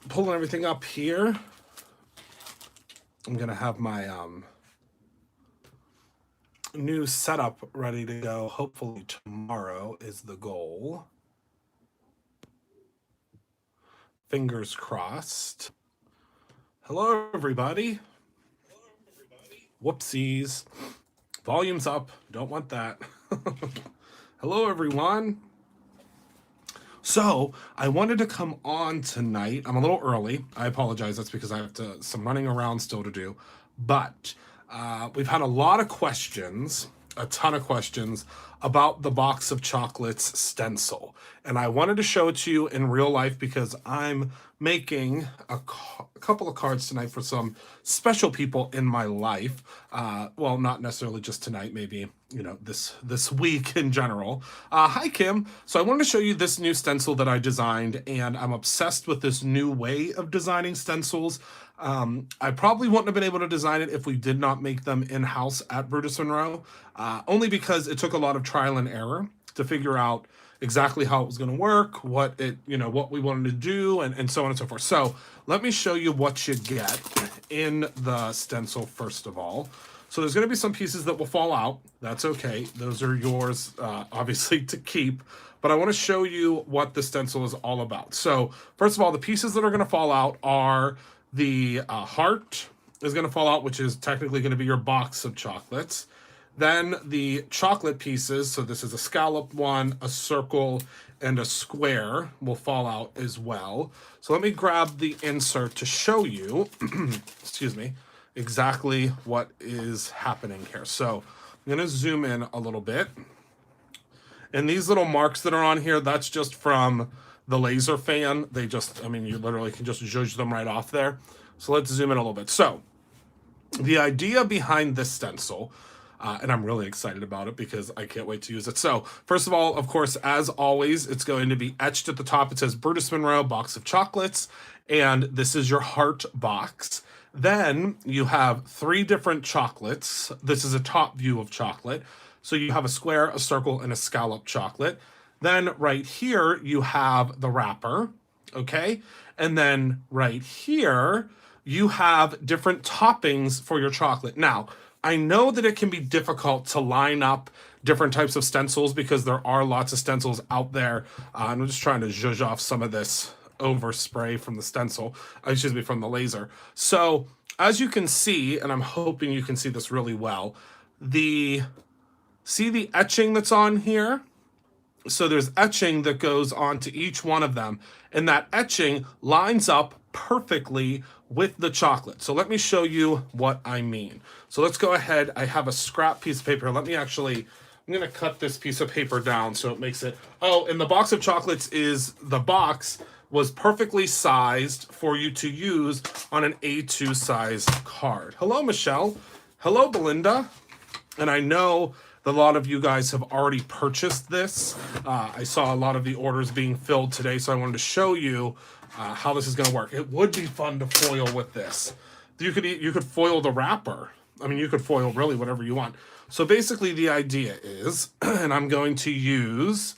pulling everything up here. I'm going to have my new setup ready to go. Hopefully tomorrow is the goal. Fingers crossed. Hello, everybody. Whoopsies. Volume's up. Don't want that. Hello, everyone. So I wanted to come on tonight. I'm a little early. I apologize. That's because I have some running around still to do. But we've had a lot of questions, a ton of questions about the box of chocolates stencil. And I wanted to show it to you in real life because I'm making a couple of cards tonight for some special people in my life. Well, not necessarily just tonight, maybe, you know, this week in general. Hi, Kim. So I wanted to show you this new stencil that I designed, and I'm obsessed with this new way of designing stencils. I probably wouldn't have been able to design it if we did not make them in-house at Brutus Monroe, only because it took a lot of trial and error to figure out exactly how it was going to work, what we wanted to do, and so on and so forth. So let me show you what you get in the stencil first of all. So there's going to be some pieces that will fall out. That's okay. Those are yours, obviously, to keep. But I want to show you what the stencil is all about. So first of all, the pieces that are going to fall out are the heart is going to fall out, which is technically going to be your box of chocolates. Then the chocolate pieces, so this is a scallop one, a circle, and a square will fall out as well. So let me grab the insert to show you, excuse me, exactly what is happening here. So I'm going to zoom in a little bit. And these little marks that are on here, that's just from the laser fan. They just, I mean, you literally can just zhuzh them right off there. So let's zoom in a little bit. So the idea behind this stencil, and I'm really excited about it because I can't wait to use it. So first of all, of course, as always, it's going to be etched at the top. It says Brutus Monroe box of chocolates, and this is your heart box. Then you have 3 different chocolates. This is a top view of chocolate. So you have a square, a circle, and a scallop chocolate. Then right here, you have the wrapper, okay? And then right here, you have different toppings for your chocolate. Now, I know that it can be difficult to line up different types of stencils because there are lots of stencils out there. I'm just trying to zhuzh off some of this overspray from the stencil, excuse me, from the laser. So as you can see, and I'm hoping you can see this really well, see the etching that's on here? So there's etching that goes onto each one of them, and that etching lines up perfectly with the chocolate. So let me show you what I mean. So let's go ahead. I have a scrap piece of paper. I'm going to cut this piece of paper down so it makes it, oh, and the box of chocolates the box was perfectly sized for you to use on an A2 size card. Hello, Michelle. Hello, Belinda. And I know that a lot of you guys have already purchased this. I saw a lot of the orders being filled today, so I wanted to show you how this is going to work. It would be fun to foil with this. You could foil the wrapper. I mean, you could foil really whatever you want. So basically the idea is, and I'm going to use,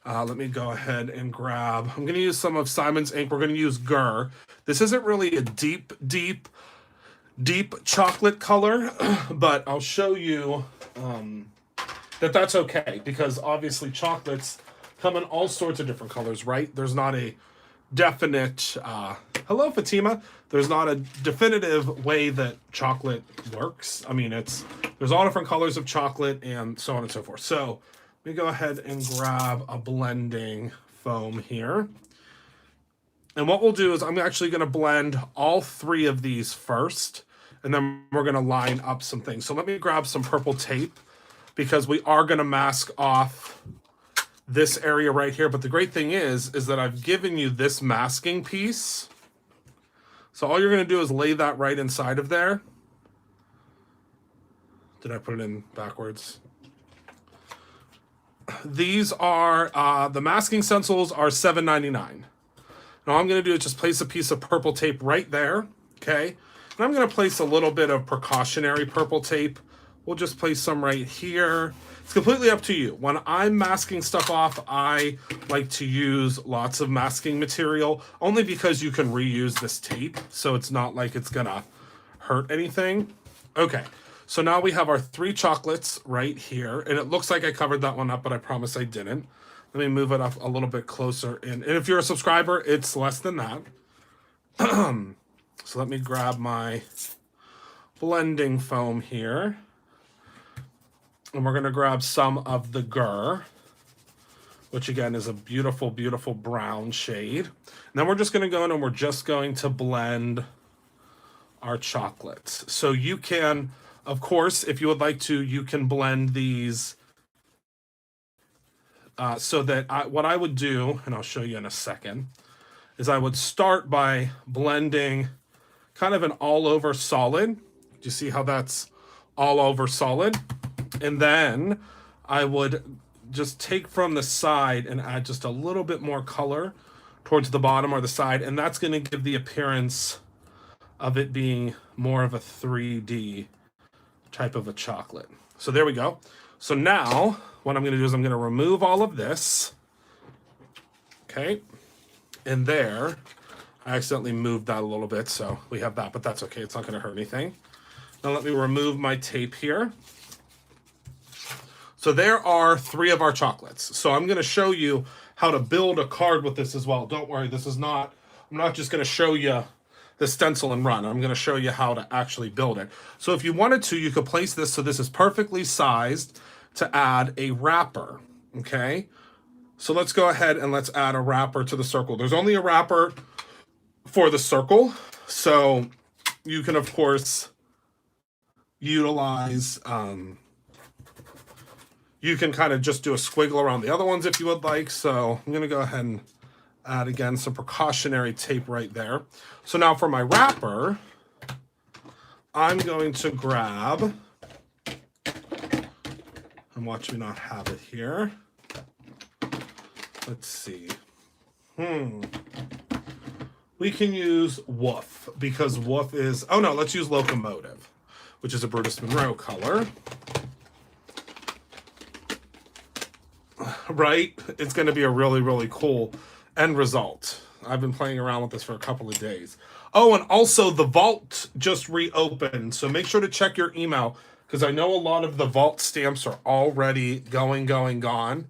let me go ahead and grab, I'm going to use some of Simon's ink. We're going to use Gur. This isn't really a deep chocolate color, but I'll show you that's okay, because obviously chocolates come in all sorts of different colors, right? There's not a definite, hello Fatima, there's not a definitive way that chocolate works. I mean, there's all different colors of chocolate and so on and so forth. So let me go ahead and grab a blending foam here. And what we'll do is I'm actually going to blend all 3 of these first, and then we're going to line up some things. So let me grab some purple tape, because we are going to mask off this area right here. But the great thing is that I've given you this masking piece. So all you're going to do is lay that right inside of there. Did I put it in backwards? These are, the masking stencils are $7.99. Now all I'm going to do is just place a piece of purple tape right there, okay? And I'm going to place a little bit of precautionary purple tape. We'll just place some right here. It's completely up to you. When I'm masking stuff off, I like to use lots of masking material, only because you can reuse this tape, so it's not like it's gonna hurt anything. Okay, so now we have our 3 chocolates right here, and it looks like I covered that one up, but I promise I didn't. Let me move it up a little bit closer in. And if you're a subscriber, it's less than that. So let me grab my blending foam here. And we're going to grab some of the Gur, which again is a beautiful, beautiful brown shade. And then we're just going to go in and we're just going to blend our chocolates. So you can, of course, if you would like to, you can blend these so that what I would do, and I'll show you in a second, is I would start by blending kind of an all-over solid. Do you see how that's all over solid? And then I would just take from the side and add just a little bit more color towards the bottom or the side, and that's going to give the appearance of it being more of a 3D type of a chocolate. So there we go. So now what I'm going to do is I'm going to remove all of this. Okay. And there, I accidentally moved that a little bit, so we have that, but that's okay. It's not going to hurt anything. Now let me remove my tape here. So there are 3 of our chocolates. So I'm going to show you how to build a card with this as well. Don't worry, this is not, I'm not just going to show you the stencil and run. I'm going to show you how to actually build it. So if you wanted to, you could place this so this is perfectly sized to add a wrapper, okay? So let's go ahead and let's add a wrapper to the circle. There's only a wrapper for the circle, so you can, of course, utilize, you can kind of just do a squiggle around the other ones if you would like. So I'm going to go ahead and add, again, some precautionary tape right there. So now for my wrapper, I'm going to grab, and watch me not have it here. Let's see. We can use Woof, because Woof is, oh no, let's use Locomotive, which is a Brutus Monroe color. Right? It's going to be a really, really cool end result. I've been playing around with this for a couple of days. Oh, and also the vault just reopened, so make sure to check your email, because I know a lot of the vault stamps are already gone.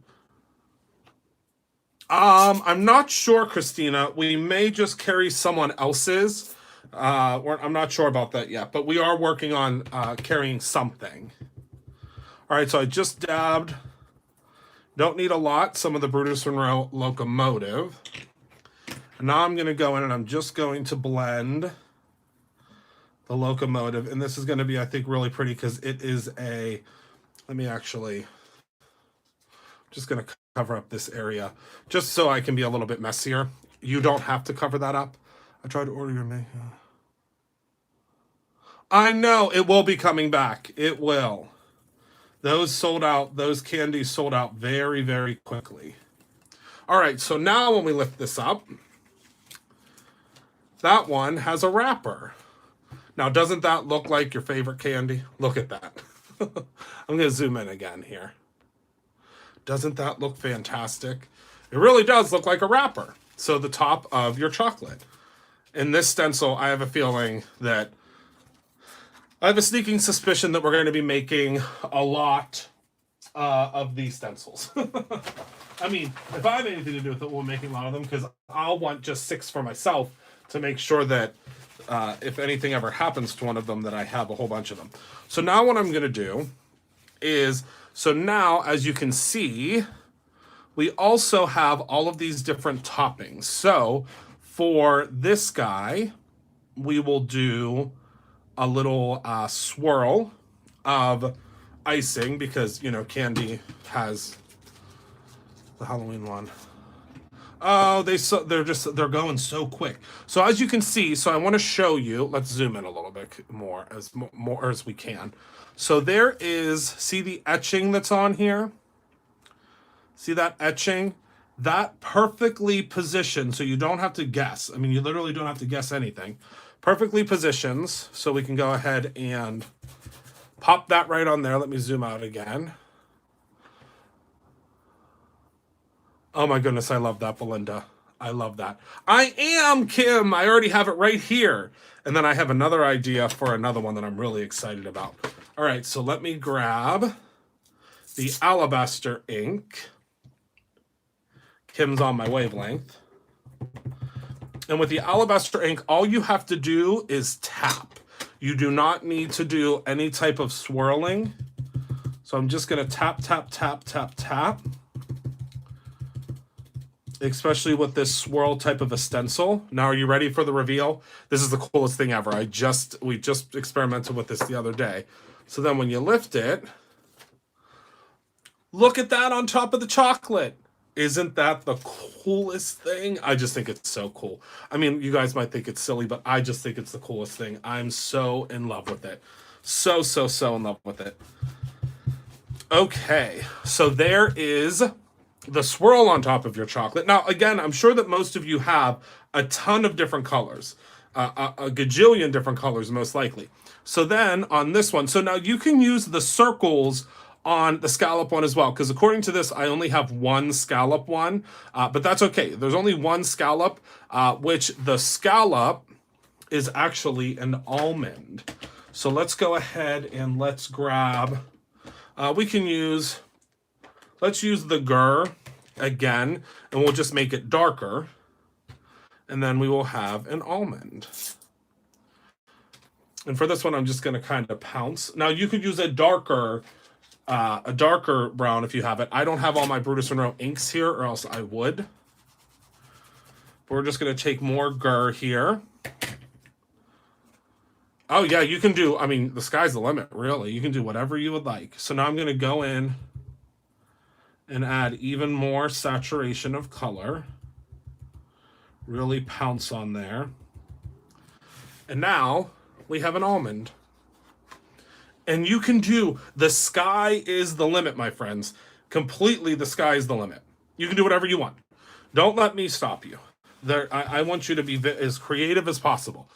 I'm not sure, Christina. We may just carry someone else's. I'm not sure about that yet, but we are working on carrying something. All right, so I just dabbed. Don't need a lot. Some of the Brutus Monroe Locomotive. And now I'm going to go in and I'm just going to blend the Locomotive. And this is going to be, I think, really pretty because it is a, let me actually, just going to cover up this area just so I can be a little bit messier. You don't have to cover that up. I tried to order your makeup. I know it will be coming back. It will. Those sold out, those candies sold out very, very quickly. All right, so now when we lift this up, that one has a wrapper. Now, doesn't that look like your favorite candy? Look at that. I'm going to zoom in again here. Doesn't that look fantastic? It really does look like a wrapper. So the top of your chocolate. In this stencil, I have a feeling that, I have a sneaking suspicion that we're going to be making a lot of these stencils. I mean, if I have anything to do with it, we're making a lot of them because I'll want just 6 for myself to make sure that if anything ever happens to one of them, that I have a whole bunch of them. So now what I'm going to do is, so now as you can see, we also have all of these different toppings. So for this guy, we will do a little swirl of icing because, you know, candy has the Halloween one. Oh, they're going so quick. So as you can see, so I want to show you, let's zoom in a little bit more as we can. So there is, see the etching that's on here? See that etching? That perfectly positioned, so you don't have to guess. I mean, you literally don't have to guess anything. Perfectly positions, so we can go ahead and pop that right on there. Let me zoom out again. Oh my goodness, I love that, Belinda. I love that. I am Kim. I already have it right here. And then I have another idea for another one that I'm really excited about. All right, so let me grab the alabaster ink. Kim's on my wavelength. And with the alabaster ink, all you have to do is tap. You do not need to do any type of swirling. So I'm just going to tap, tap, tap, tap, tap. Especially with this swirl type of a stencil. Now, are you ready for the reveal? This is the coolest thing ever. We just experimented with this the other day. So then when you lift it, look at that on top of the chocolate. Isn't that the coolest thing? I just think it's so cool. I mean, you guys might think it's silly, but I just think it's the coolest thing. I'm so in love with it. So, so, so in love with it. Okay, so there is the swirl on top of your chocolate. Now, again, I'm sure that most of you have a ton of different colors. A gajillion different colors, most likely. So then on this one, so now you can use the circles on the scallop one as well, because according to this, I only have one scallop one, but that's okay. There's only one scallop, which the scallop is actually an almond. So let's go ahead and let's grab, let's use the gur again, and we'll just make it darker, and then we will have an almond. And for this one, I'm just going to kind of pounce. Now you could use a darker brown if you have it. I don't have all my Brutus Monroe inks here, or else I would. But we're just going to take more gur here. Oh yeah, you can do, I mean, the sky's the limit, really. You can do whatever you would like. So now I'm going to go in and add even more saturation of color. Really pounce on there. And now we have an almond. And you can do, the sky is the limit, my friends. Completely, the sky is the limit. You can do whatever you want. Don't let me stop you. I want you to be as creative as possible.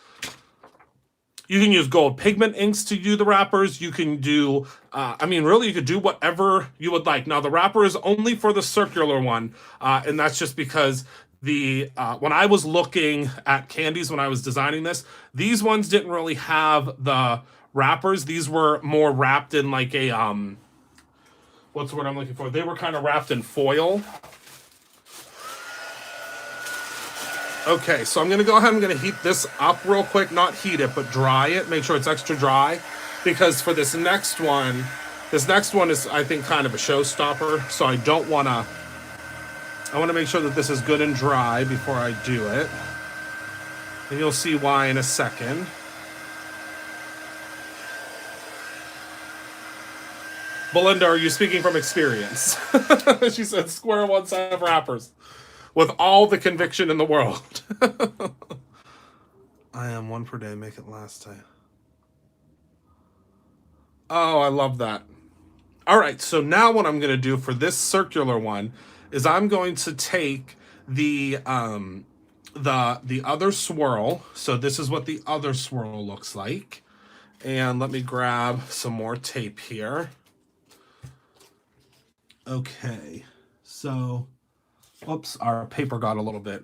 You can use gold pigment inks to do the wrappers. You can do, I mean, really, you could do whatever you would like. Now, the wrapper is only for the circular one, and that's just because when I was looking at candies when I was designing this, these ones didn't really have the wrappers. These were more wrapped in like a, what's the word I'm looking for? They were kind of wrapped in foil. Okay, so I'm going to go ahead and I'm going to heat this up real quick. Not heat it, but dry it. Make sure it's extra dry. Because for this next one is, I think, kind of a showstopper. So I don't want to... I want to make sure that this is good and dry before I do it. And you'll see why in a second. Belinda, are you speaking from experience? She said square one set of wrappers. With all the conviction in the world. I am one per day, make it last time. Oh, I love that. All right, so now what I'm going to do for this circular one is I'm going to take the other swirl. So this is what the other swirl looks like. And let me grab some more tape here. Okay, so... Oops, our paper got a little bit,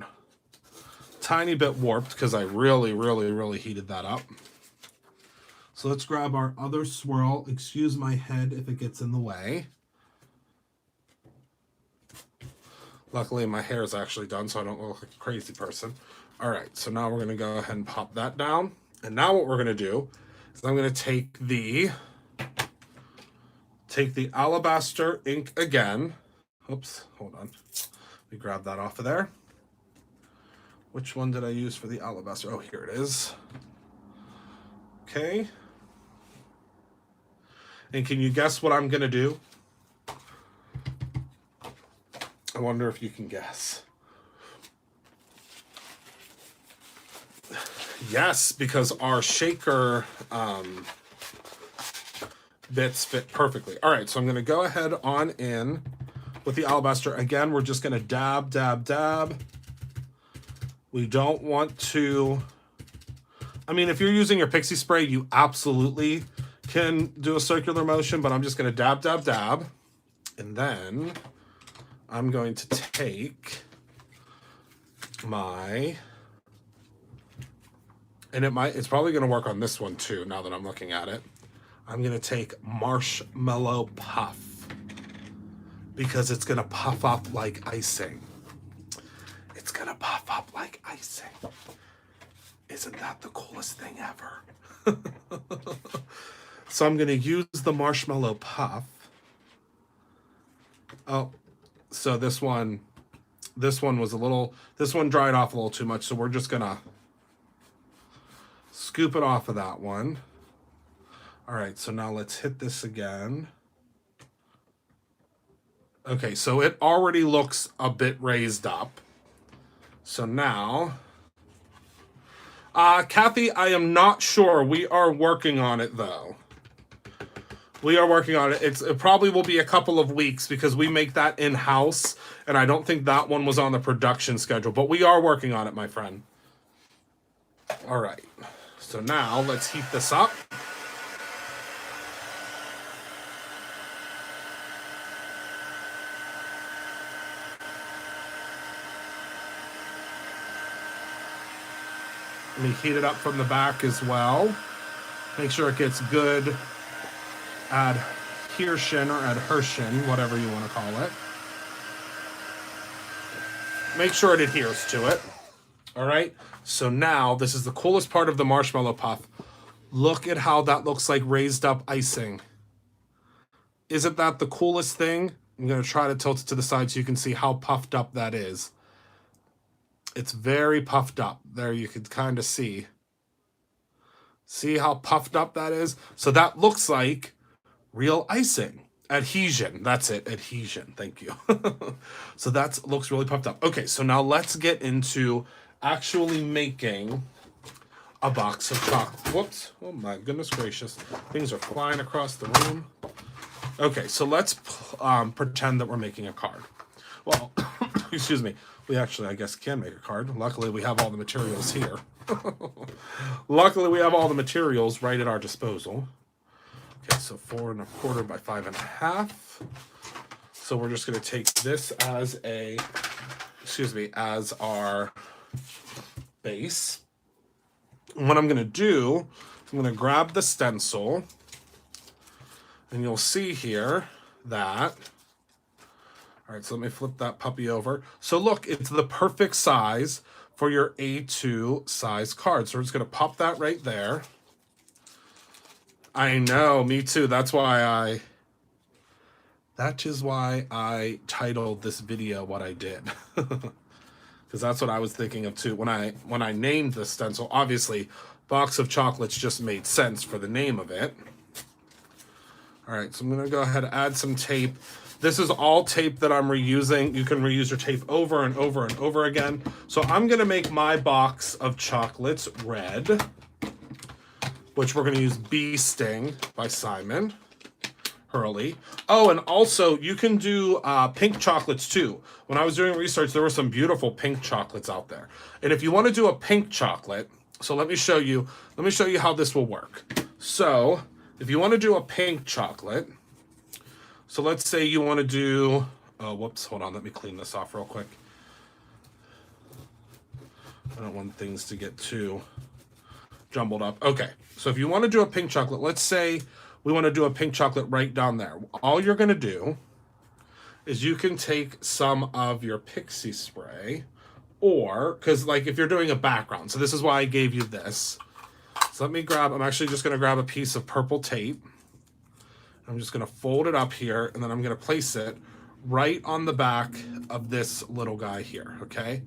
tiny bit warped because I really, really, really heated that up. So let's grab our other swirl. Excuse my head if it gets in the way. Luckily, my hair is actually done, so I don't look like a crazy person. All right, so now we're going to go ahead and pop that down. And now what we're going to do is I'm going to take the alabaster ink again. Oops, hold on. Grab that off of there. Which one did I use for the alabaster? Oh, here it is. Okay. And can you guess what I'm going to do? I wonder if you can guess. Yes, because our shaker bits fit perfectly. All right, so I'm going to go ahead on in with the alabaster. Again, we're just going to dab, dab, dab. We don't want to... I mean, if you're using your pixie spray, you absolutely can do a circular motion, but I'm just going to dab, dab, dab. And then I'm going to take my, and it's probably going to work on this one too, now that I'm looking at it. I'm going to take Marshmallow Puff, because it's going to puff up like icing. It's going to puff up like icing. Isn't that the coolest thing ever? So I'm going to use the Marshmallow Puff. Oh, so this one was this one dried off a little too much, so we're just going to scoop it off of that one. All right, so now let's hit this again. Okay, so it already looks a bit raised up. So now, Kathy, I am not sure. We are working on it, though. We are working on it. It probably will be a couple of weeks because we make that in-house, and I don't think that one was on the production schedule, but we are working on it, my friend. All right, so now let's heat this up. Let me heat it up from the back as well. Make sure it gets good adhesion or adhesion, whatever you want to call it. Make sure it adheres to it. All right. So now this is the coolest part of the Marshmallow Puff. Look at how that looks like raised up icing. Isn't that the coolest thing? I'm going to try to tilt it to the side so you can see how puffed up that is. It's very puffed up. There you can kind of see. See how puffed up that is? So that looks like real icing. Adhesion. That's it. Adhesion. Thank you. So that looks really puffed up. Okay, so now let's get into actually making a box of chocolate. Whoops. Oh my goodness gracious. Things are flying across the room. Okay, so let's pretend that we're making a card. Well, excuse me. We actually, I guess, can make a card. Luckily, we have all the materials here. Luckily, we have all the materials right at our disposal. Okay, so 4 1/4 by 5 1/2. So we're just going to take this as as our base. And what I'm going to do, I'm going to grab the stencil, and you'll see here that. All right, so let me flip that puppy over. So look, it's the perfect size for your A2 size card. So we're just going to pop that right there. I know, me too. That is why I titled this video what I did. Because that's what I was thinking of too. When I named the stencil, obviously, Box of Chocolates just made sense for the name of it. All right, so I'm going to go ahead and add some tape. This is all tape that I'm reusing. You can reuse your tape over and over and over again. So I'm going to make my box of chocolates red, which we're going to use Bee Sting by Simon Hurley. Oh, and also you can do pink chocolates too. When I was doing research, there were some beautiful pink chocolates out there. And if you want to do a pink chocolate, so let me show you how this will work. So if you want to do a pink chocolate, so let's say you want to do, oh, whoops, hold on, let me clean this off real quick. I don't want things to get too jumbled up. Okay, so if you want to do a pink chocolate, let's say we want to do a pink chocolate right down there. All you're going to do is you can take some of your pixie spray, or, because like if you're doing a background, so this is why I gave you this. So let me I'm actually just going to grab a piece of purple tape. I'm just going to fold it up here, and then I'm going to place it right on the back of this little guy here, okay?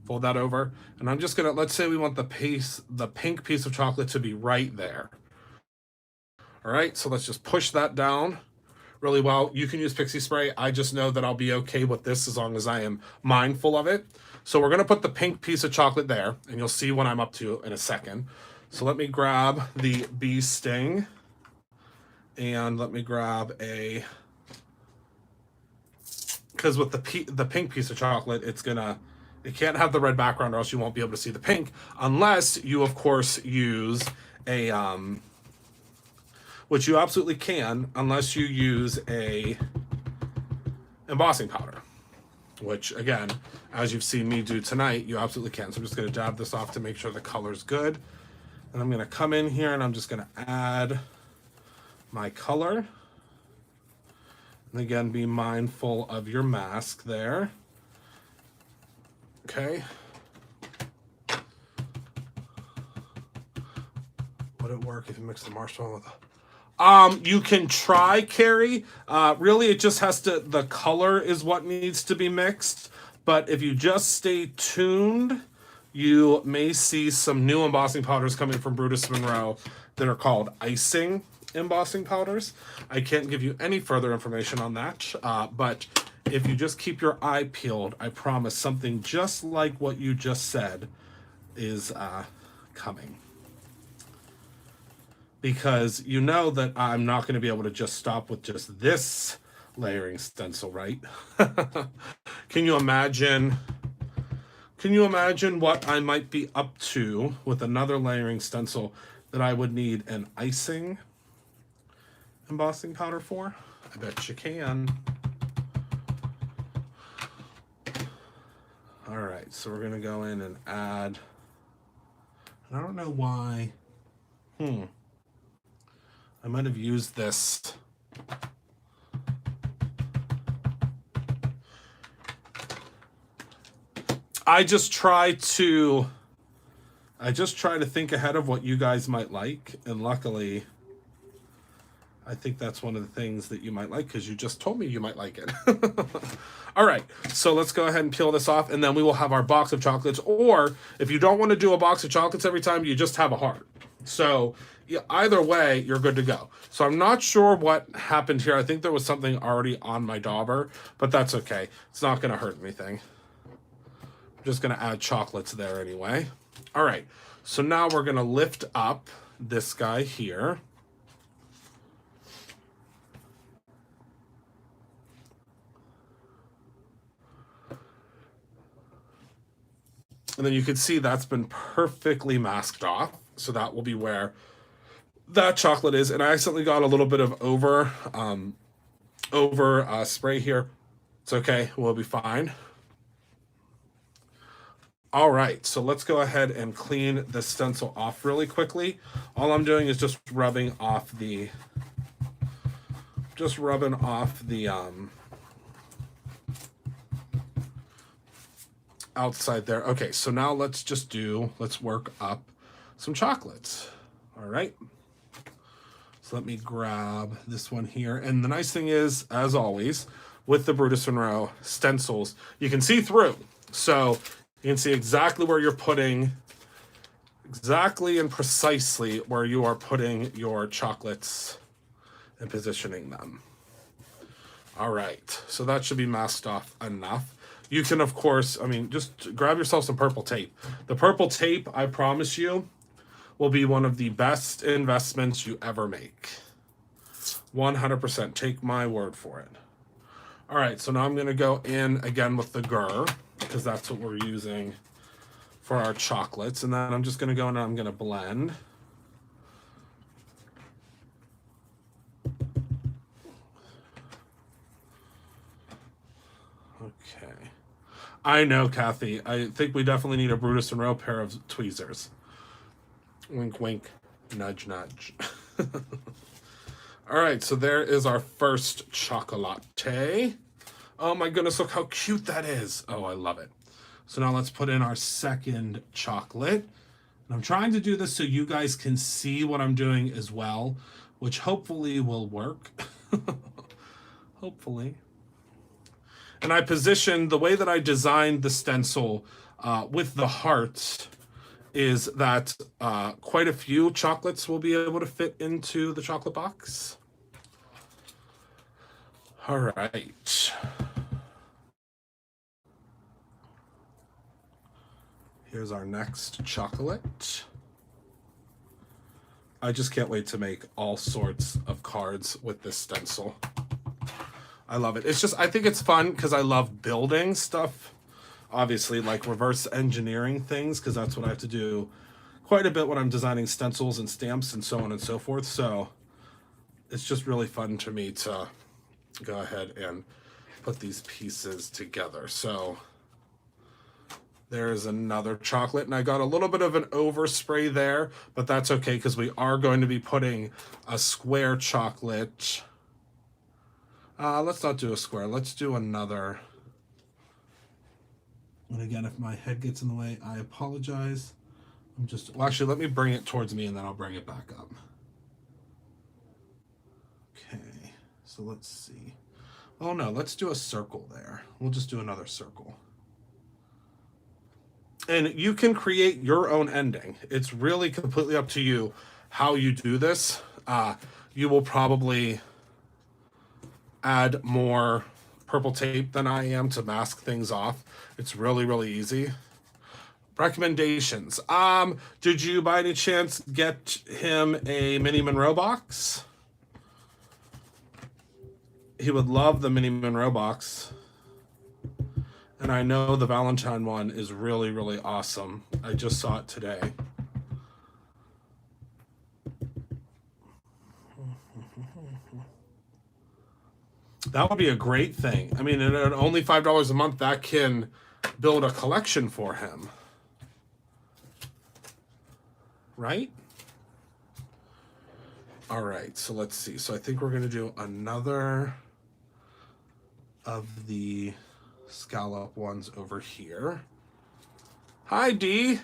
Fold that over, and I'm just going to, let's say we want the pink piece of chocolate to be right there. All right, so let's just push that down really well. You can use pixie spray. I just know that I'll be okay with this as long as I am mindful of it. So we're going to put the pink piece of chocolate there, and you'll see what I'm up to in a second. So let me grab the Bee Sting. And let me grab because with the pink piece of chocolate, it can't have the red background or else you won't be able to see the pink, unless you, of course, use which you absolutely can, unless you use a embossing powder. which again, as you've seen me do tonight, you absolutely can. So I'm just going to dab this off to make sure the color's good. And I'm going to come in here and I'm just going to add my color. And again, be mindful of your mask there. Okay. Would it work if you mix the marshmallow with you can try, Carrie. Really, it just has to, the color is what needs to be mixed. But if you just stay tuned, you may see some new embossing powders coming from Brutus Monroe that are called icing embossing powders. I can't give you any further information on that, but if you just keep your eye peeled, I promise something just like what you just said is coming. Because you know that I'm not going to be able to just stop with just this layering stencil, right? Can you imagine what I might be up to with another layering stencil that I would need an icing embossing powder for? I bet you can. All right, so we're gonna go in and add, and I don't know why, I might have used this. I just try to think ahead of what you guys might like, and luckily I think that's one of the things that you might like because you just told me you might like it. All right, so let's go ahead and peel this off, and then we will have our box of chocolates. Or if you don't want to do a box of chocolates every time, you just have a heart. So yeah, either way, you're good to go. So I'm not sure what happened here. I think there was something already on my dauber, but that's okay. It's not going to hurt anything. I'm just going to add chocolates there anyway. All right, so now we're going to lift up this guy here. And then you can see that's been perfectly masked off. So that will be where that chocolate is. And I accidentally got a little bit of over spray here. It's okay, we'll be fine. All right, so let's go ahead and clean the stencil off really quickly. All I'm doing is just rubbing off the outside there. Okay, so now let's work up some chocolates. All right. So let me grab this one here. And the nice thing is, as always, with the Brutus Monroe stencils, you can see through. So you can see exactly where you're putting, exactly and precisely where you are putting your chocolates and positioning them. All right, so that should be masked off enough. You can, of course, just grab yourself some purple tape. The purple tape, I promise you, will be one of the best investments you ever make. 100%. Take my word for it. All right, so now I'm going to go in again with the Gur, because that's what we're using for our chocolates. And then I'm just going to go in and I'm going to blend. Okay. I know, Kathy. I think we definitely need a Brutus Monroe pair of tweezers. Wink, wink. Nudge, nudge. All right, so there is our first chocolate. Oh my goodness, look how cute that is. Oh, I love it. So now let's put in our second chocolate. And I'm trying to do this so you guys can see what I'm doing as well, which hopefully will work. Hopefully. And I positioned, the way that I designed the stencil with the hearts is that quite a few chocolates will be able to fit into the chocolate box. All right. Here's our next chocolate. I just can't wait to make all sorts of cards with this stencil. I love it. It's just, I think it's fun because I love building stuff. Obviously, like reverse engineering things, because that's what I have to do quite a bit when I'm designing stencils and stamps and so on and so forth. So it's just really fun to me to go ahead and put these pieces together. So there's another chocolate, and I got a little bit of an overspray there, but that's okay because we are going to be putting a square chocolate. Let's not do a square. Let's do another. And again, if my head gets in the way, I apologize. Well, actually, let me bring it towards me and then I'll bring it back up. Okay, so let's see. Oh no, let's do a circle there. We'll just do another circle. And you can create your own ending. It's really completely up to you how you do this. You will probably add more purple tape than I am to mask things off. It's really, really easy. Recommendations. Did you by any chance get him a Mini Monroe box? He would love the Mini Monroe box. And I know the Valentine one is really, really awesome. I just saw it today. That would be a great thing. I mean, at only $5 a month, that can build a collection for him. Right? All right, so let's see. So I think we're going to do another of the scallop ones over here. Hi, Dee.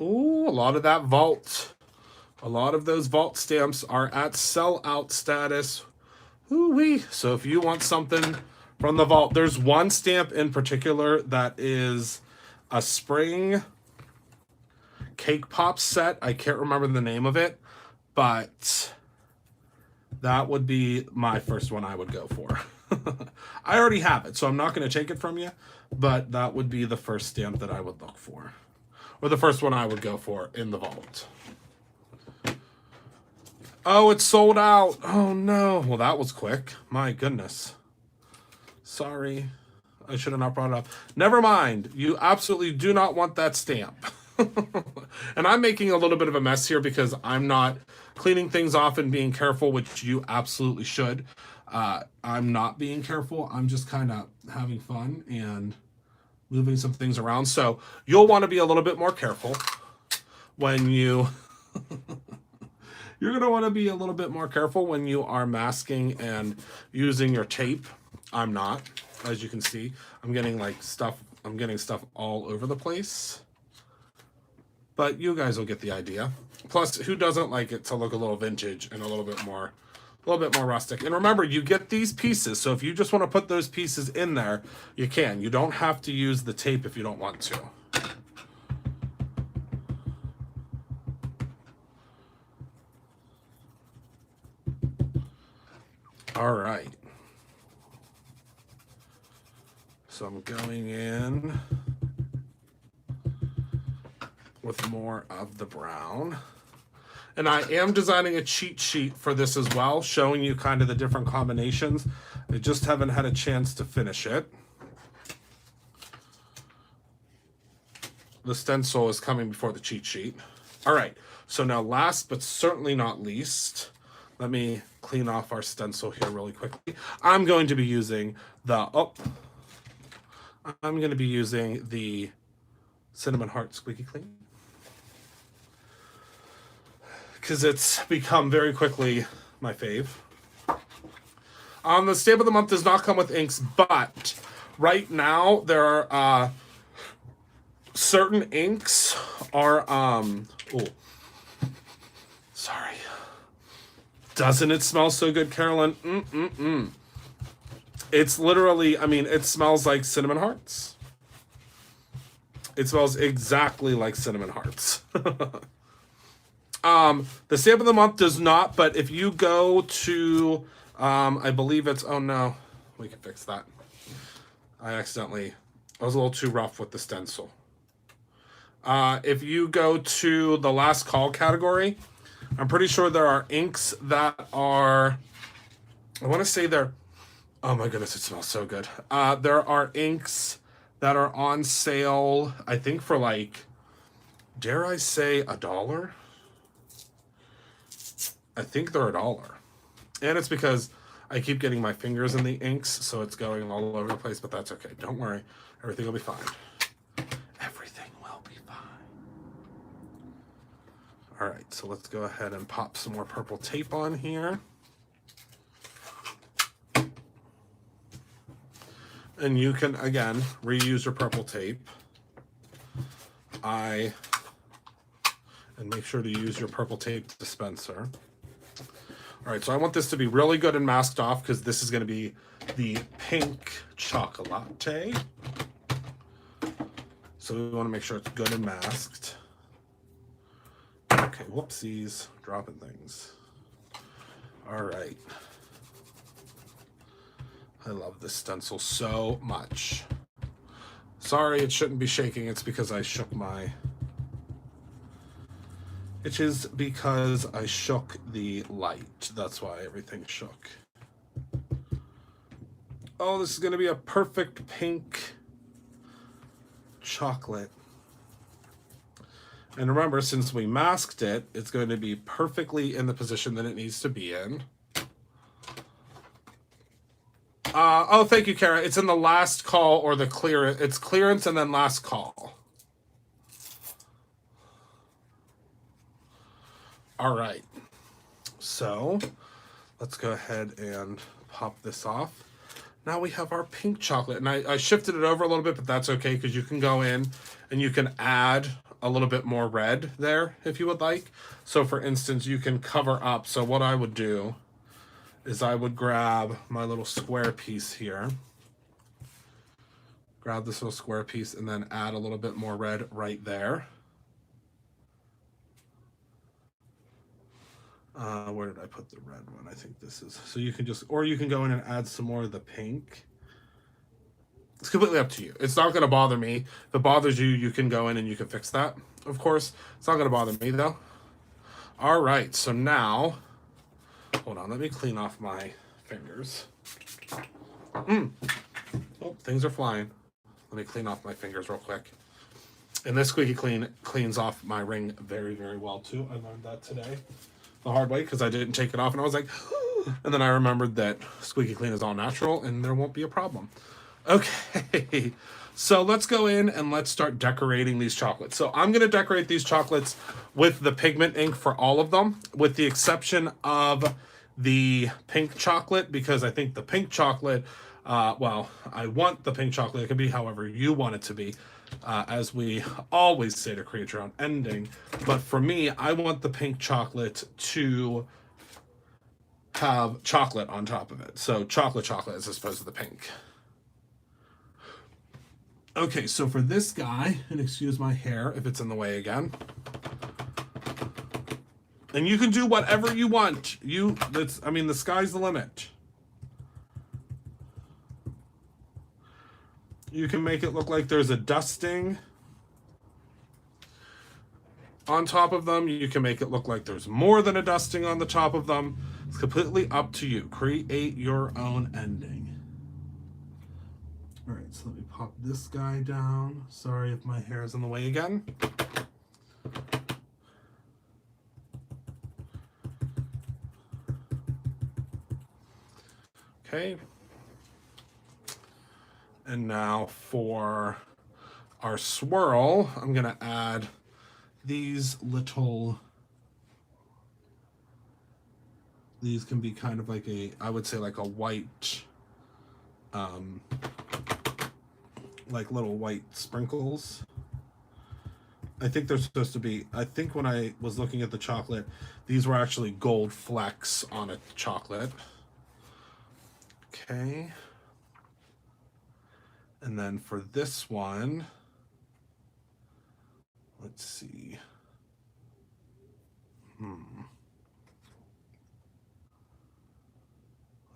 Ooh, a lot of that vault. A lot of those vault stamps are at sellout status. Ooh-wee. So if you want something from the vault, there's one stamp in particular that is a spring cake pop set. I can't remember the name of it, but that would be my first one I would go for. I already have it, so I'm not going to take it from you, but that would be the first stamp that I would look for. Or the first one I would go for in the vault. Oh, it's sold out. Oh, no. Well, that was quick. My goodness. Sorry. I should have not brought it up. Never mind. You absolutely do not want that stamp. And I'm making a little bit of a mess here because I'm not cleaning things off and being careful, which you absolutely should. I'm not being careful. I'm just kind of having fun and moving some things around. So you'll want to be a little bit more careful when you... You're going to want to be a little bit more careful when you are masking and using your tape. I'm not, as you can see. I'm getting stuff all over the place. But you guys will get the idea. Plus, who doesn't like it to look a little vintage and a little bit more rustic? And remember, you get these pieces. So if you just want to put those pieces in there, you can. You don't have to use the tape if you don't want to. All right. So I'm going in with more of the brown. And I am designing a cheat sheet for this as well, showing you kind of the different combinations. I just haven't had a chance to finish it. The stencil is coming before the cheat sheet. All right, so now last but certainly not least, let me clean off our stencil here really quickly. I'm going to be using the Cinnamon Heart Squeaky Clean, because it's become very quickly my fave. The stamp of the month does not come with inks, but right now there are certain inks are sorry. Doesn't it smell so good, Carolyn? It's literally, I mean, it smells like cinnamon hearts. It smells exactly like cinnamon hearts. The stamp of the month does not, but if you go to, I believe it's, oh no, we can fix that. I was a little too rough with the stencil. If you go to the last call category, I'm pretty sure there are inks that are, I want to say they're, oh my goodness, it smells so good. There are inks that are on sale, I think for like, dare I say $1? I think they're $1. And it's because I keep getting my fingers in the inks, so it's going all over the place, but that's okay. Don't worry. Everything will be fine. Everything will be fine. All right, so let's go ahead and pop some more purple tape on here. And you can, again, reuse your purple tape. And make sure to use your purple tape dispenser. All right, so I want this to be really good and masked off because this is going to be the pink chocolate. So we want to make sure it's good and masked. Okay, whoopsies, dropping things. All right. I love this stencil so much. Sorry, it shouldn't be shaking. It's because I shook my... It is because I shook the light. That's why everything shook. Oh, this is going to be a perfect pink chocolate. And remember, since we masked it, it's going to be perfectly in the position that it needs to be in. Oh, thank you, Kara. It's in the last call or the clearance. It's clearance and then last call. All right. So let's go ahead and pop this off. Now we have our pink chocolate. And I shifted it over a little bit, but that's okay because you can go in and you can add a little bit more red there if you would like. So for instance, you can cover up. So what I would do is I would grab my little square piece here. Grab this little square piece and then add a little bit more red right there. Where did I put the red one? I think this is, so you can just, or you can go in and add some more of the pink. It's completely up to you. It's not going to bother me. If it bothers you, you can go in and you can fix that. Of course, it's not going to bother me though. All right, so now, hold on, let me clean off my fingers. Oh, things are flying. Let me clean off my fingers real quick. And this squeaky clean cleans off my ring very, very well too. I learned that today the hard way because I didn't take it off and I was like, and then I remembered that squeaky clean is all natural and there won't be a problem. Okay, so let's go in and let's start decorating these chocolates. So I'm gonna decorate these chocolates with the pigment ink for all of them, with the exception of the pink chocolate, because I think the pink chocolate, well, I want the pink chocolate, it can be however you want it to be. As we always say, to create your own ending. But for me, I want the pink chocolate to have chocolate on top of it. So chocolate as opposed to the pink. Okay, so for this guy, and excuse my hair if it's in the way again. And you can do whatever you want. I mean, the sky's the limit. You can make it look like there's a dusting on top of them. You can make it look like there's more than a dusting on the top of them. It's completely up to you. Create your own ending. All right, so let me pop this guy down. Sorry if my hair is in the way again. Okay. And now for our swirl, I'm gonna add these little, these can be kind of like I would say like a white, like little white sprinkles. I think they're supposed to be, I think when I was looking at the chocolate, these were actually gold flecks on a chocolate. Okay. And then for this one, let's see.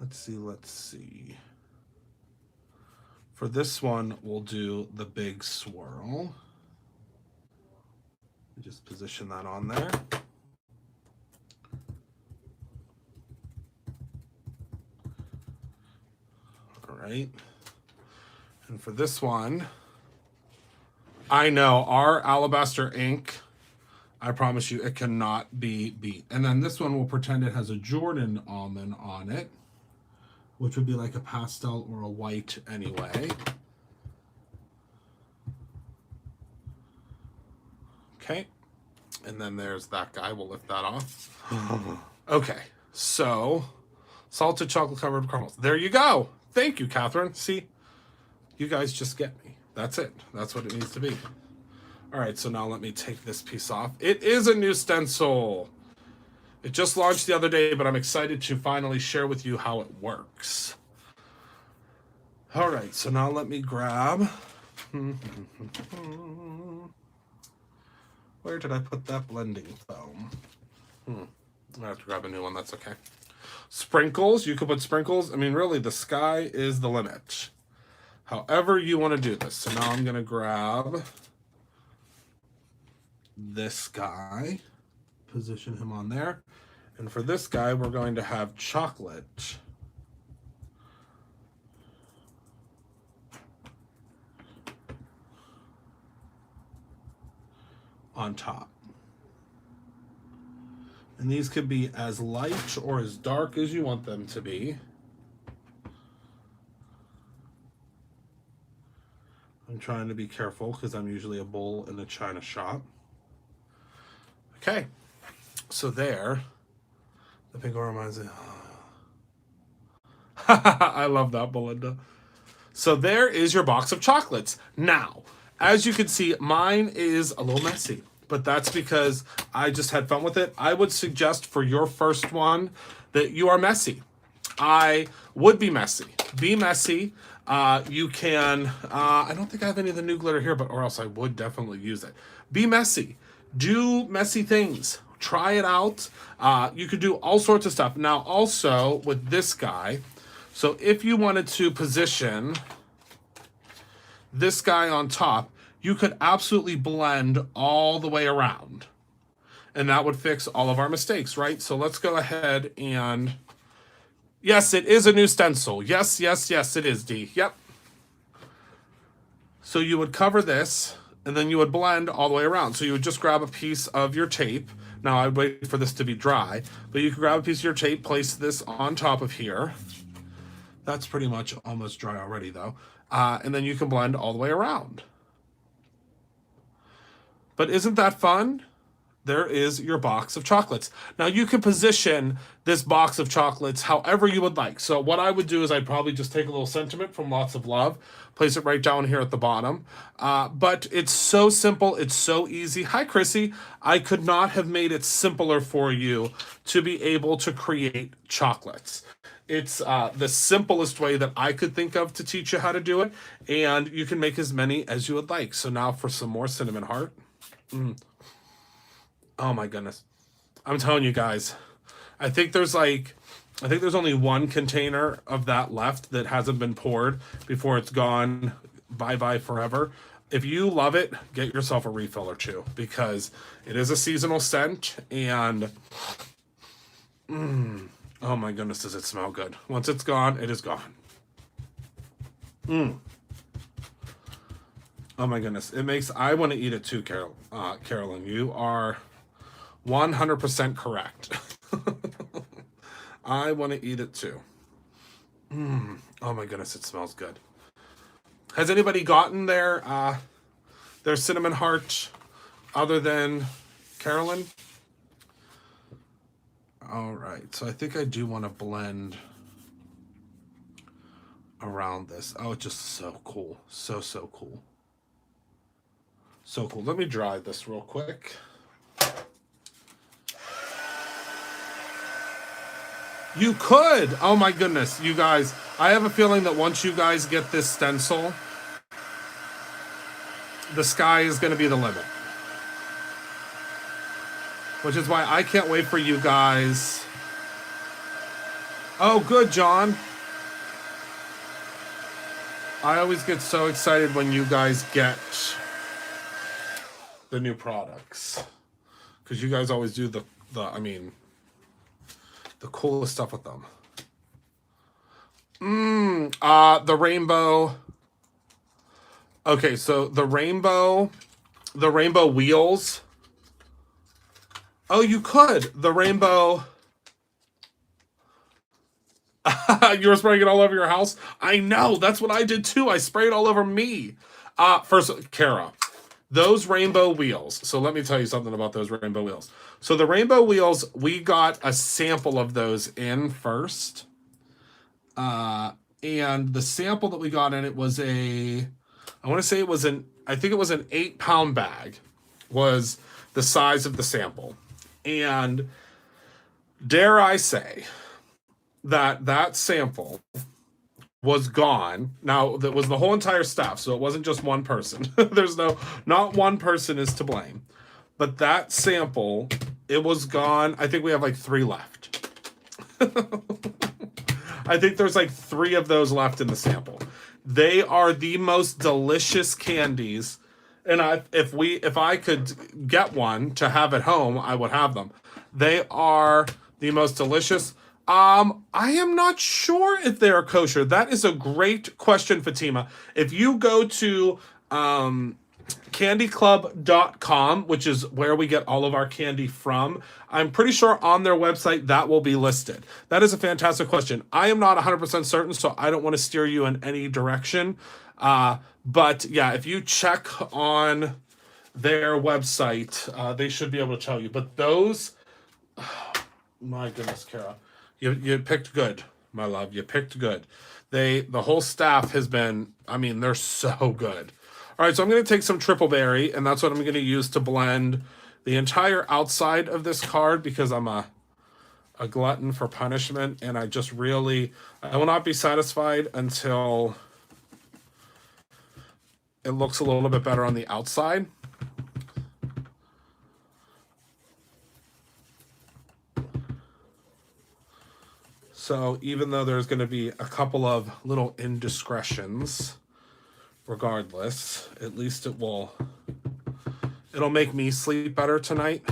Let's see. For this one, we'll do the big swirl. Just position that on there. All right. And for this one, I know our alabaster ink I promise you, it cannot be beat. And then this one, we'll pretend it has a Jordan almond on it, which would be like a pastel or a white anyway. Okay. And then there's that guy. We'll lift that off. Okay. So, salted chocolate covered caramels. There you go. Thank you, Catherine. See, you guys just get me. That's it. That's what it needs to be. All right, so now let me take this piece off. It is a new stencil. It just launched the other day, but I'm excited to finally share with you how it works. All right, so now let me grab... Where did I put that blending foam? I have to grab a new one, that's okay. Sprinkles, you could put sprinkles. I mean, really, the sky is the limit. However you want to do this. So now I'm going to grab this guy, position him on there. And for this guy, we're going to have chocolate on top. And these could be as light or as dark as you want them to be. I'm trying to be careful because I'm usually a bull in the china shop. Okay, so there, the pink one reminds me. I love that, Belinda. So there is your box of chocolates. Now, as you can see, mine is a little messy, but that's because I just had fun with it. I would suggest for your first one that you are messy. I would be messy. Be messy. You can, I don't think I have any of the new glitter here, or else I would definitely use it. Be messy. Do messy things. Try it out. You could do all sorts of stuff. Now, also with this guy, so if you wanted to position this guy on top, you could absolutely blend all the way around. And that would fix all of our mistakes, right? So let's go ahead and... Yes, it is a new stencil. Yes, yes, yes, it is, Dee. Yep. So you would cover this, and then you would blend all the way around. So you would just grab a piece of your tape. Now, I'd wait for this to be dry, but you could grab a piece of your tape, place this on top of here. That's pretty much almost dry already, though. And then you can blend all the way around. But isn't that fun? There is your box of chocolates. Now you can position this box of chocolates however you would like. So what I would do is I'd probably just take a little sentiment from Lots of Love, place it right down here at the bottom. But it's so simple. It's so easy. Hi, Chrissy. I could not have made it simpler for you to be able to create chocolates. It's the simplest way that I could think of to teach you how to do it. And you can make as many as you would like. So now for some more cinnamon heart. Oh my goodness. I'm telling you guys, I think there's only one container of that left that hasn't been poured before it's gone bye-bye forever. If you love it, get yourself a refill or two because it is a seasonal scent and oh my goodness, does it smell good. Once it's gone, it is gone. Oh my goodness. I want to eat it too, Carolyn. You are 100% correct. I want to eat it too. Oh my goodness, it smells good. Has anybody gotten their cinnamon heart other than Carolyn? All right, so I think I do want to blend around this. Oh, it's just so cool. So cool. So cool. Let me dry this real quick. You could. Oh my goodness, you guys. I have a feeling that once you guys get this stencil, the sky is going to be the limit. Which is why I can't wait for you guys. Oh, good, John. I always get so excited when you guys get the new products. Because you guys always do the coolest stuff with them. The rainbow. Okay, so the rainbow wheels Oh, you could. The rainbow. You were spraying it all over your house? I know. That's what I did too. I sprayed all over me. First, Kara, those rainbow wheels. So let me tell you something about those rainbow wheels. So the rainbow wheels, we got a sample of those in first. And the sample that we got in it was I want to say it was I think it was an 8-pound bag, was the size of the sample. And dare I say that sample was gone. Now, that was the whole entire staff, so it wasn't just one person. Not one person is to blame. But that sample, it was gone. I think we have like 3 left. I think there's like 3 of those left in the sample. They are the most delicious candies. And if I could get one to have at home, I would have them. They are the most delicious. I am not sure if they are kosher. That is a great question, Fatima. If you go to candyclub.com, which is where we get all of our candy from, I'm pretty sure on their website that will be listed. That is a fantastic question. I am not 100% certain, so I don't want to steer you in any direction. But yeah, if you check on their website, they should be able to tell you. But those, oh, my goodness, Kara, you picked good, my love. You picked good. The whole staff has been, I mean, they're so good. All right, so I'm going to take some triple berry, and that's what I'm going to use to blend the entire outside of this card, because I'm a glutton for punishment, and I will not be satisfied until it looks a little bit better on the outside. So even though there's going to be a couple of little indiscretions, regardless, at least it'll make me sleep better tonight.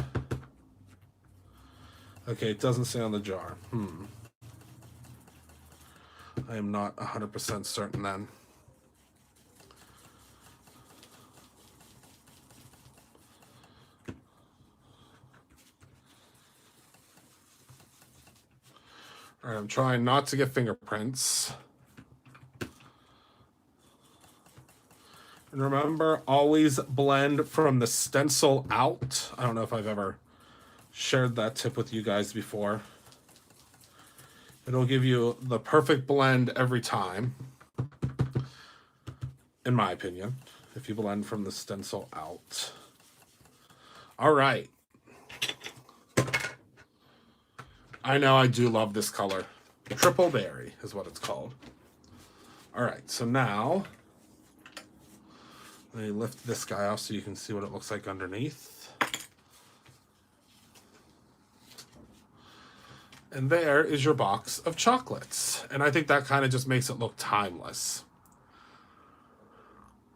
Okay, it doesn't say on the jar. I am not 100% certain then. All right, I'm trying not to get fingerprints. And remember, always blend from the stencil out. I don't know if I've ever shared that tip with you guys before. It'll give you the perfect blend every time, in my opinion, if you blend from the stencil out. All right. I know I do love this color. Triple berry is what it's called. All right, so now let me lift this guy off so you can see what it looks like underneath. And there is your box of chocolates. And I think that kind of just makes it look timeless.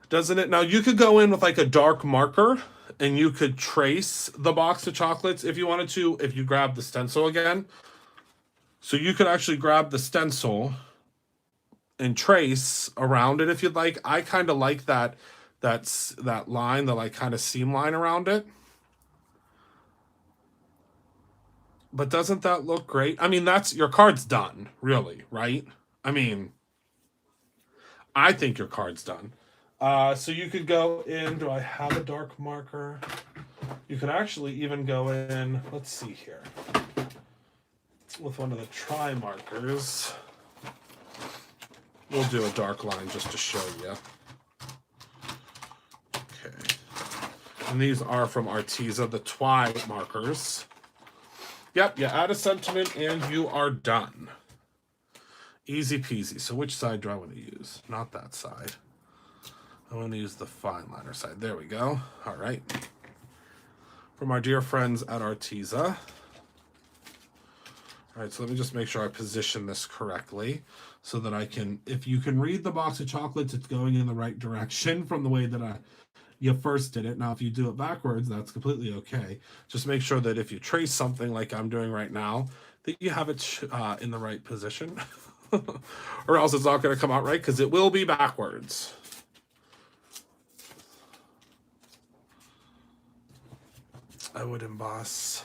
Doesn't it? Now, you could go in with like a dark marker and you could trace the box of chocolates if you wanted to, if you grab the stencil again. So you could actually grab the stencil and trace around it if you'd like. I kind of like that line, the like kind of seam line around it. But doesn't that look great? I mean, your card's done, really, right? I mean, I think your card's done. So you could go in, do I have a dark marker? You could actually even go in, let's see here, with one of the tri markers. We'll do a dark line just to show you. Okay. And these are from Arteza, the twi markers. Yep, you add a sentiment and you are done. Easy peasy. So which side do I want to use? Not that side. I want to use the fine liner side. There we go. All right. From our dear friends at Arteza. All right, so let me just make sure I position this correctly so that I can, if you can read the box of chocolates, it's going in the right direction from the way that you first did it. Now, if you do it backwards, that's completely okay. Just make sure that if you trace something like I'm doing right now, that you have it in the right position. Or else it's not going to come out right, because it will be backwards. I would emboss.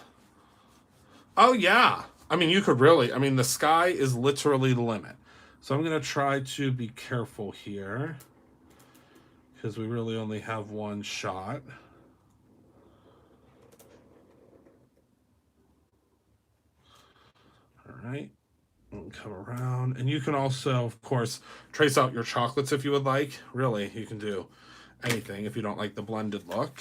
Oh, yeah. I mean, you could really, I mean, the sky is literally the limit. So I'm going to try to be careful here because we really only have one shot. All right. And come around. And you can also, of course, trace out your chocolates if you would like. Really, you can do anything if you don't like the blended look.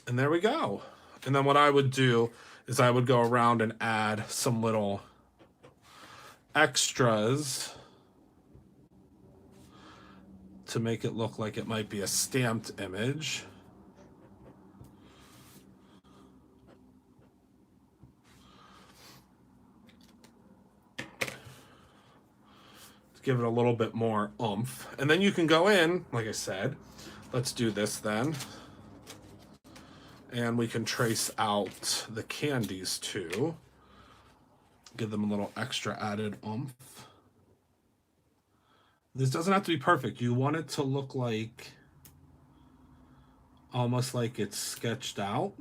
And there we go. And then what I would do is I would go around and add some little extras to make it look like it might be a stamped image. To give it a little bit more oomph. And then you can go in, like I said, let's do this then. And we can trace out the candies too. Give them a little extra added oomph. This doesn't have to be perfect. You want it to look like almost like it's sketched out.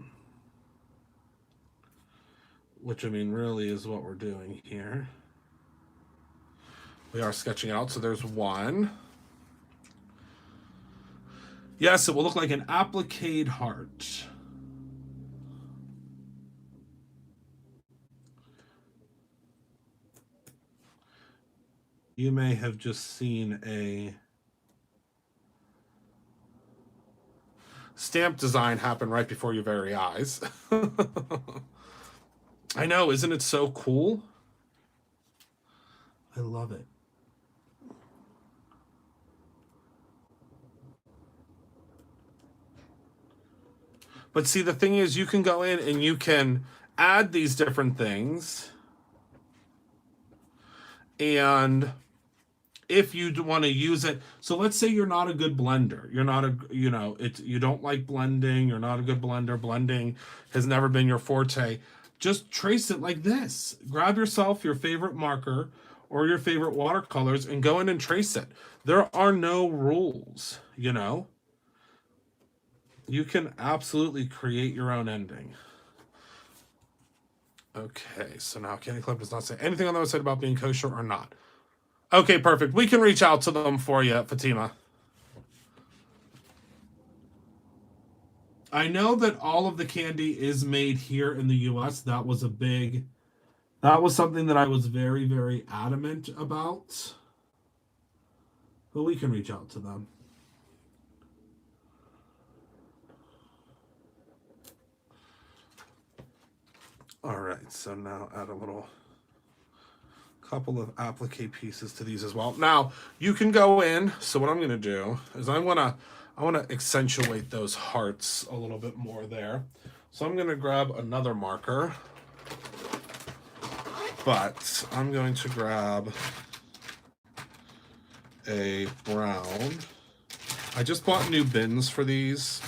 Which, I mean, really is what we're doing here. We are sketching out, so there's one. Yes, it will look like an applique heart. You may have just seen a stamp design happen right before your very eyes. I know, isn't it so cool? I love it. But see, the thing is, you can go in and you can add these different things. And if you want to use it, so let's say you're not a good blender, you're not a, you don't like blending, you're not a good blender, blending has never been your forte, just trace it like this. Grab yourself your favorite marker or your favorite watercolors and go in and trace it. There are no rules, you can absolutely create your own ending. Okay, so now Candy Club does not say anything on the website about being kosher or not. Okay, perfect. We can reach out to them for you, Fatima. I know that all of the candy is made here in the US. That was something that I was very, very adamant about. But we can reach out to them. All right, so now add a couple of applique pieces to these as well. Now, you can go in, so what I'm going to do is I want to accentuate those hearts a little bit more there. So I'm going to grab another marker, but I'm going to grab a brown. I just bought new bins for these,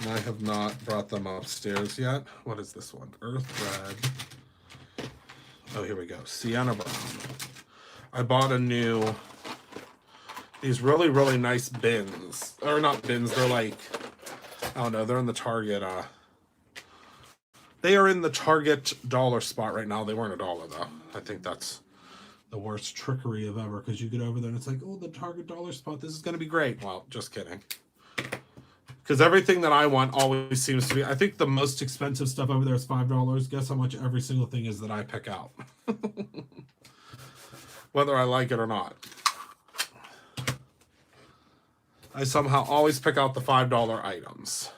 and I have not brought them upstairs yet. What is this one? Earth Red. Oh, here we go. Sienna Brown. I bought these really, really nice bins. Or not bins, they're like, I don't know, they're in the Target, they are in the Target dollar spot right now. They weren't $1 though. I think that's the worst trickery of ever, because you get over there and it's like, oh, the Target dollar spot, this is going to be great. Well, just kidding. Because everything that I want always seems to be, I think the most expensive stuff over there is $5. Guess how much every single thing is that I pick out? Whether I like it or not. I somehow always pick out the $5 items.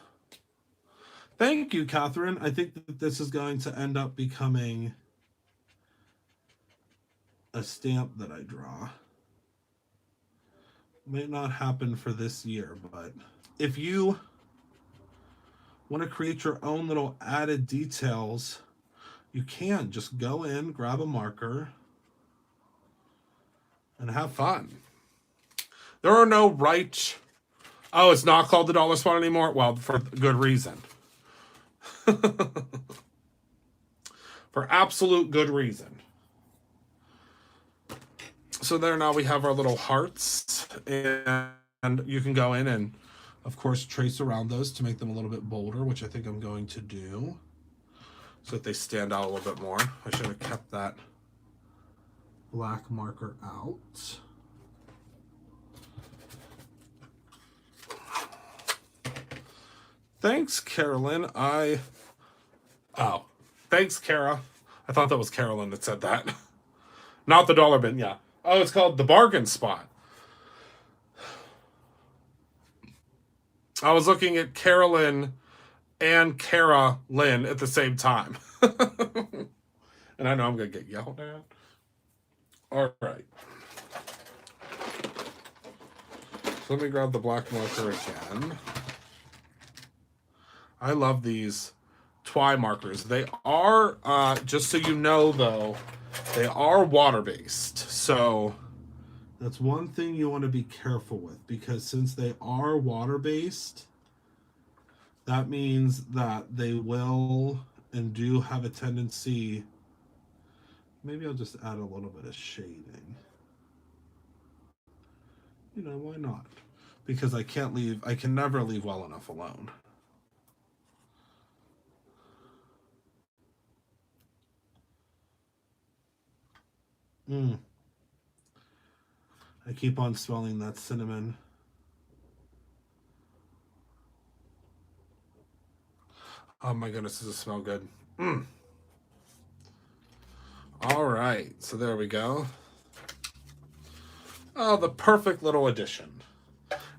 Thank you, Catherine. I think that this is going to end up becoming a stamp that I draw. May not happen for this year, but if you want to create your own little added details, you can just go in, grab a marker, and have fun. There are no right... Oh, it's not called the dollar spot anymore? Well, for good reason. For absolute good reason. So there, now we have our little hearts, and you can go in and, of course, trace around those to make them a little bit bolder, which I think I'm going to do. so that they stand out a little bit more. I should have kept that black marker out. Thanks, Carolyn. Oh, thanks, Kara. I thought that was Carolyn that said that. Not the dollar bin, yeah. Oh, it's called the bargain spot. I was looking at Carolyn and Kara Lynn at the same time. And I know I'm going to get yelled at. All right. So let me grab the black marker again. I love these Twi markers. They are, just so you know though, they are water-based. So that's one thing you want to be careful with, because since they are water-based, that means that they will and do have a tendency. Maybe I'll just add a little bit of shading. You know, why not? Because I can never leave well enough alone. I keep on smelling that cinnamon. Oh my goodness, does it smell good? All right, so there we go. Oh, the perfect little addition.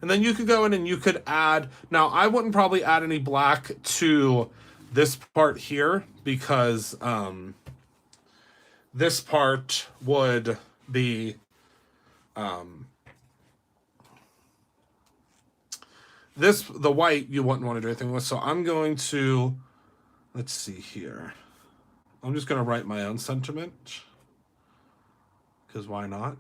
And then you could go in and you could add, now I wouldn't probably add any black to this part here, because this part would be the white you wouldn't want to do anything with. So I'm going to, let's see here. I'm just going to write my own sentiment, because why not?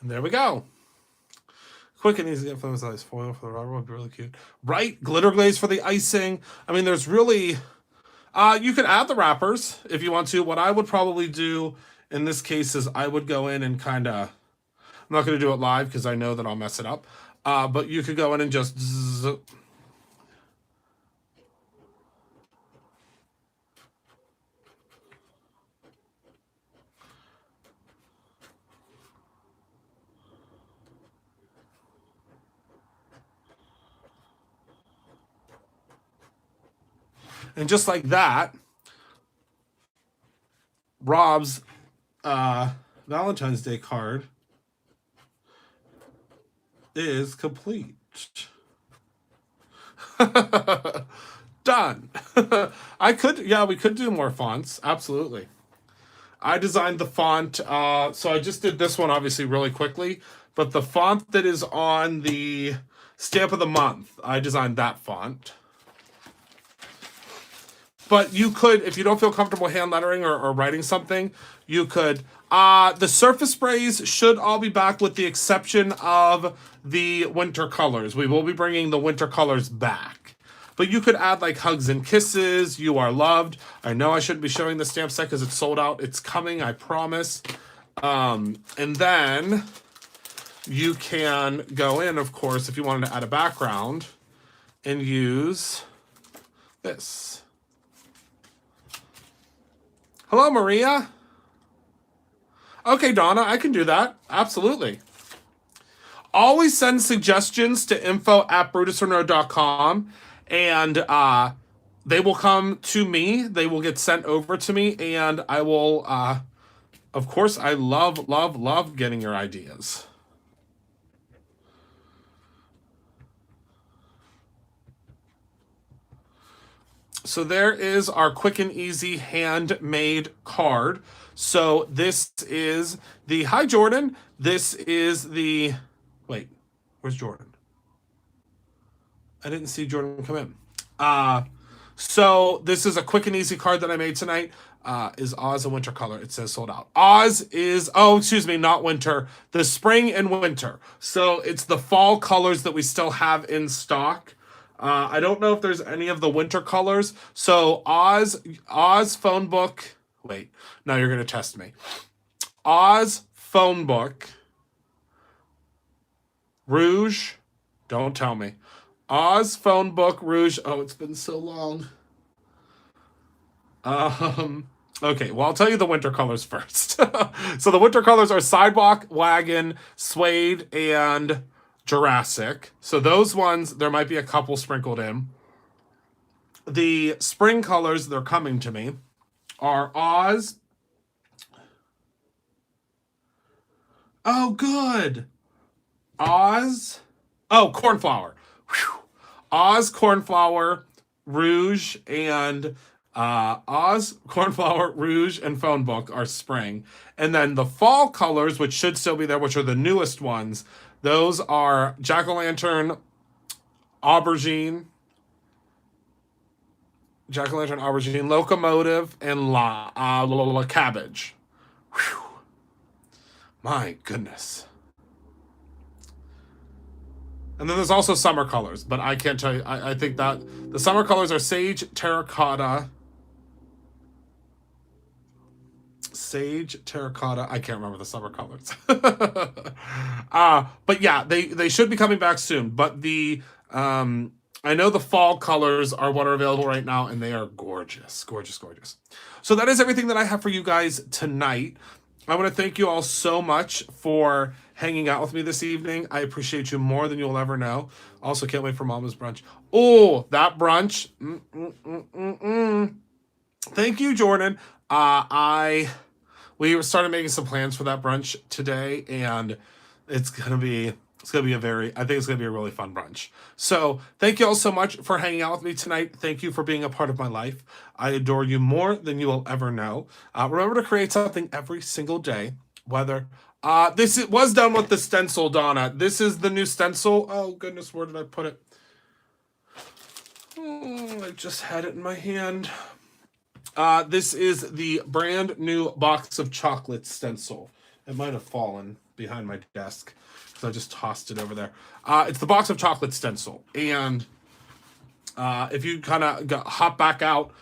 And there we go. Quick and easy emphasize foil for the rubber would be really cute. Right? Glitter glaze for the icing. I mean, there's really... you could add the wrappers if you want to. What I would probably do in this case is I would go in and kind of... I'm not going to do it live because I know that I'll mess it up. But you could go in and just... And just like that, Rob's Valentine's Day card is complete. Done. We could do more fonts. Absolutely. I designed the font, so I just did this one obviously really quickly, but the font that is on the stamp of the month, I designed that font. But you could, if you don't feel comfortable hand lettering or writing something, you could. The surface sprays should all be back with the exception of the winter colors. We will be bringing the winter colors back. But you could add like hugs and kisses, you are loved. I know I shouldn't be showing the stamp set because it's sold out. It's coming, I promise. And then you can go in, of course, if you wanted to add a background and use this. Hello, Maria. Okay, Donna, I can do that. Absolutely. Always send suggestions to info@brutusmonroe.com, and they will come to me. They will get sent over to me, and I will, of course, I love, love, love getting your ideas. So there is our quick and easy handmade card. So this is the, hi Jordan, this is the, wait, where's Jordan? I didn't see Jordan come in. So this is a quick and easy card that I made tonight. Is Oz a winter color? It says sold out. Oz is, oh, excuse me, not winter. The spring and winter. So it's the fall colors that we still have in stock. I don't know if there's any of the winter colors. So Oz phone book. Wait, now you're gonna test me. Oz phone book. Rouge. Don't tell me. Oz phone book Rouge. Oh, it's been so long. Okay, well, I'll tell you the winter colors first. So the winter colors are Sidewalk, Wagon, Suede, and Jurassic. So those ones, there might be a couple sprinkled in. The spring colors, they're coming to me, are Oz. Oh, good. Oz. Oh, Cornflower. Whew. Oz, Cornflower, Rouge, and Oz, Cornflower, Rouge, and Phone Book are spring. And then the fall colors, which should still be there, which are the newest ones, those are Jack-o'-lantern, Aubergine, Jack-o'-lantern, Aubergine, Locomotive, and Cabbage. Whew. My goodness. And then there's also summer colors, but I can't tell you. I think that the summer colors are Sage, Terracotta. Sage, Terracotta. I can't remember the summer colors. But yeah, they should be coming back soon. But I know the fall colors are what are available right now, and they are gorgeous, gorgeous, gorgeous. So that is everything that I have for you guys tonight. I want to thank you all so much for hanging out with me this evening. I appreciate you more than you'll ever know. Also, can't wait for Mama's brunch. Oh, that brunch. Thank you, Jordan. We started making some plans for that brunch today, and it's gonna be I think it's gonna be a really fun brunch. So thank you all so much for hanging out with me tonight. Thank you for being a part of my life. I adore you more than you will ever know. Remember to create something every single day. Whether was done with the stencil, Donna. This is the new stencil. Oh goodness, where did I put it? Oh, I just had it in my hand. This is the brand new box of chocolate stencil. It might have fallen behind my desk because I just tossed it over there. It's the box of chocolate stencil. And if you kind of hop back out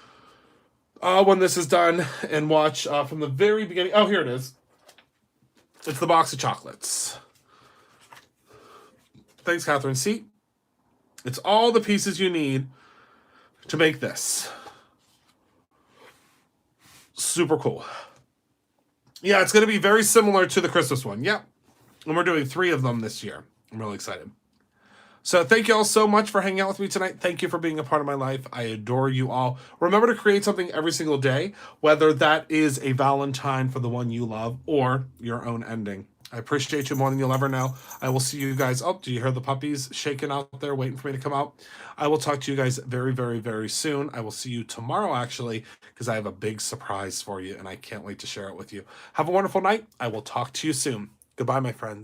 when this is done and watch from the very beginning. Oh, here it is. It's the box of chocolates. Thanks, Catherine. See? It's all the pieces you need to make this. Super cool. Yeah, it's going to be very similar to the Christmas one. Yep. And we're doing 3 of them this year. I'm really excited. So thank you all so much for hanging out with me tonight. Thank you for being a part of my life. I adore you all. Remember to create something every single day, whether that is a Valentine for the one you love or your own ending. I appreciate you more than you'll ever know. I will see you guys. Oh, do you hear the puppies shaking out there waiting for me to come out? I will talk to you guys very, very, very soon. I will see you tomorrow, actually, because I have a big surprise for you, and I can't wait to share it with you. Have a wonderful night. I will talk to you soon. Goodbye, my friends.